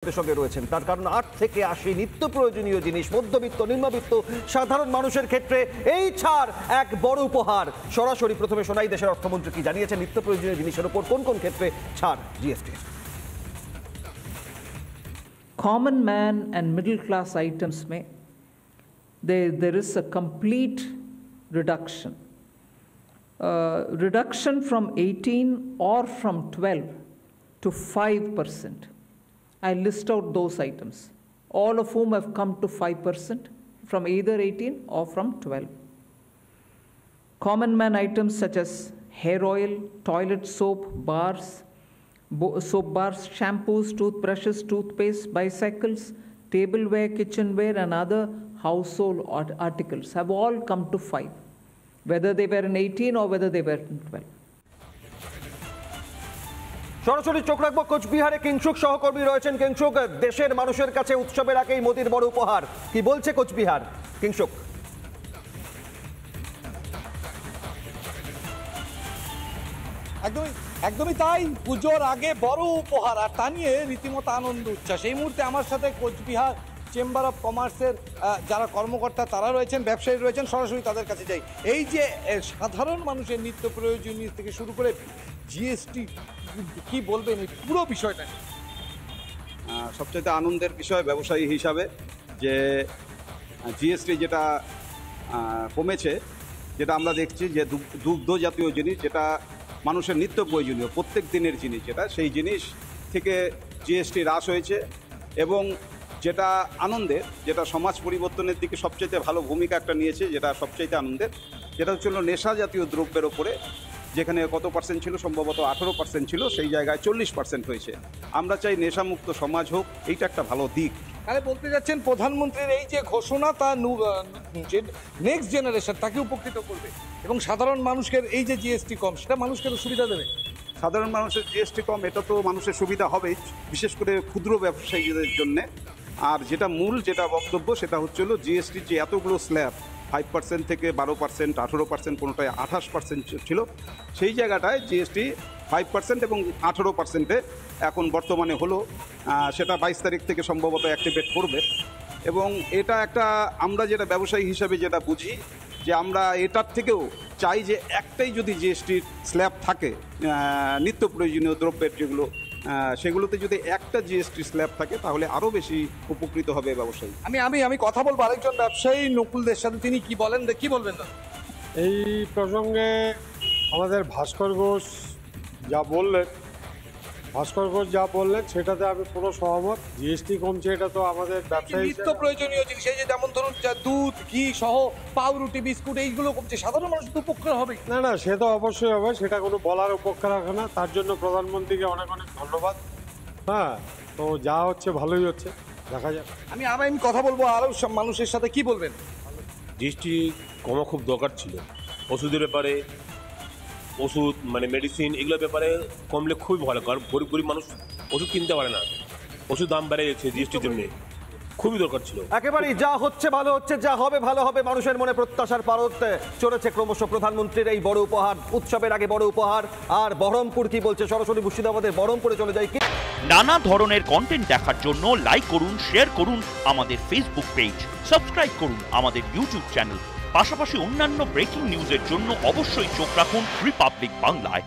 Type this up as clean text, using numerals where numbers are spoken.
সঙ্গে রয়েছেন তার কারণ ৮ থেকে ৮০ নিত্য প্রয়োজনীয় জিনিস মধ্যবিত্ত নিম্নবিত্ত সাধারণ মানুষের ক্ষেত্রে এই ছাড় এক বড় উপহার। সরাসরি প্রথমে শোনাই দেশের অর্থমন্ত্রী কি জানিয়েছেন নিত্য প্রয়োজনীয় জিনিসের উপর কোন কোন ক্ষেত্রে ছাড় GST. Common man and middle class items may there is a complete reduction. Reduction from 18 or from 12 to 5%. I list out those items, all of whom have come to 5% from either 18 or from 12. Common man items such as hair oil, toilet soap, soap bars, shampoos, toothbrushes, toothpaste, bicycles, tableware, kitchenware, and other household articles have all come to 5, whether they were in 18 or whether they were in 12. সরাসরি চোখ রাখবো কোচবিহারে কিংসুক সহকর্মী রয়েছেন। কিংসুক, দেশের মানুষের কাছে উৎসবের আগেই মোদির বড় উপহার, কি বলছে কোচবিহার? কিংসুক। একদমই তাই, পুজোর আগে বড় উপহার, আর তা নিয়ে রীতিমতো আনন্দ উচ্ছ্বাস। এই মুহূর্তে আমার সাথে কোচবিহার চেম্বার অফ কমার্সের যারা কর্মকর্তা তারা রয়েছেন, ব্যবসায়ী রয়েছেন, সরাসরি তাদের কাছে যাই। এই যে সাধারণ মানুষের নিত্য প্রয়োজনীয় থেকে শুরু করে জিএসটি, কি বলবেন এই পুরো বিষয়টা? সবচেয়ে আনন্দের বিষয় ব্যবসায়ী হিসাবে যে জিএসটি যেটা কমেছে, যেটা আমরা দেখছি যে দুগ্ধ জাতীয় জিনিস, যেটা মানুষের নিত্য প্রয়োজনীয় প্রত্যেক দিনের জিনিস, যেটা সেই জিনিস থেকে জিএসটি হ্রাস হয়েছে। এবং যেটা আনন্দের, যেটা সমাজ পরিবর্তনের দিকে সবচেয়ে ভালো ভূমিকা একটা নিয়েছে, যেটা সবচেয়ে আনন্দের, যেটা হচ্ছিল নেশা জাতীয় দ্রব্যের ওপরে, যেখানে কত পার্সেন্ট ছিল, সম্ভবত 18% ছিল, সেই জায়গায় 40% হয়েছে। আমরা চাই নেশামুক্ত সমাজ হোক, এইটা একটা ভালো দিক। তাহলে বলতে যাচ্ছেন প্রধানমন্ত্রীর এই যে ঘোষণা তা নেক্সট জেনারেশন তাকে উপকৃত করবে এবং সাধারণ মানুষের এই যে জিএসটি কম, সেটা মানুষকে সুবিধা দেবে। সাধারণ মানুষের জিএসটি কম, এটা তো মানুষের সুবিধা হবেই, বিশেষ করে ক্ষুদ্র ব্যবসায়ীদের জন্যে। আর যেটা মূল যেটা বক্তব্য, সেটা হচ্ছিল জিএসটির যে এতগুলো স্ল্যাব, 5% থেকে 12%, 18%, কোনোটায় 28% ছিল, সেই জায়গাটায় জিএসটি 5% এবং 18%-এ এখন বর্তমানে হলো। সেটা 22 তারিখ থেকে সম্ভবত অ্যাক্টিভেট করবে। এবং এটা একটা, আমরা যেটা ব্যবসায়ী হিসাবে যেটা বুঝি, যে আমরা এটার থেকেও চাই যে একটাই যদি জিএসটির স্ল্যাব থাকে নিত্য প্রয়োজনীয় দ্রব্যের যেগুলো, সেগুলোতে যদি একটা জিএসটি স্ল্যাব থাকে তাহলে আরও বেশি উপকৃত হবে ব্যবসায়ী। আমি কথা বলবো আরেকজন ব্যবসায়ী নকুলদের সাথে, তিনি কি বলেন, কি বলবেন না এই প্রসঙ্গে? আমাদের ভাস্কর ঘোষ যা বললেন, সেটাতে আমি পুরো সহমত। জিএসটি কমছে, এটা তো আমাদের ব্যবসায়ী নিত্য প্রয়োজনীয় জিনিস, এই যে যেমন ধরুন দুধ, ঘি সহ পাউরুটি, বিস্কুট, এইগুলো কমছে, সাধারণ মানুষ তো উপকার হবে। না, সে তো অবশ্যই হবে, সেটা কোনো বলার উপকার রাখে না। তার জন্য প্রধানমন্ত্রীকে অনেক অনেক ধন্যবাদ। হ্যাঁ, তো যা হচ্ছে ভালোই হচ্ছে, দেখা যাক। আমি কথা বলবো আরও সব মানুষের সাথে, কি বলবেন? জিএসটি কমা খুব দরকার ছিল। ওষুধের ব্যাপারে, ওষুধ মানে মেডিসিন, এগুলোর ব্যাপারে কমলে খুবই ভালো, কারণ গরিব মানুষ ওষুধ কিনতে পারে না, ওষুধ দাম বেড়ে গেছে জিএসটির জন্য, খুবই দরকার ছিল। একেবারেই যা হচ্ছে ভালো হচ্ছে, যা হবে ভালো হবে, মানুষের মনে প্রত্যাশার পারদ চলেছে ক্রমশ প্রধানমন্ত্রীর এই বড় উপহার, উৎসবের আগে বড় উপহার। আর বহরমপুর কি বলছে, সরাসরি মুর্শিদাবাদের বহরমপুরে চলে যাই। নানা ধরনের কন্টেন্ট দেখার জন্য লাইক করুন, শেয়ার করুন আমাদের ফেসবুক পেজ, সাবস্ক্রাইব করুন আমাদের ইউটিউব চ্যানেল। পাশাপাশি অন্যান্য ব্রেকিং নিউজের জন্য অবশ্যই চোখ রাখুন রিপাবলিক বাংলায়।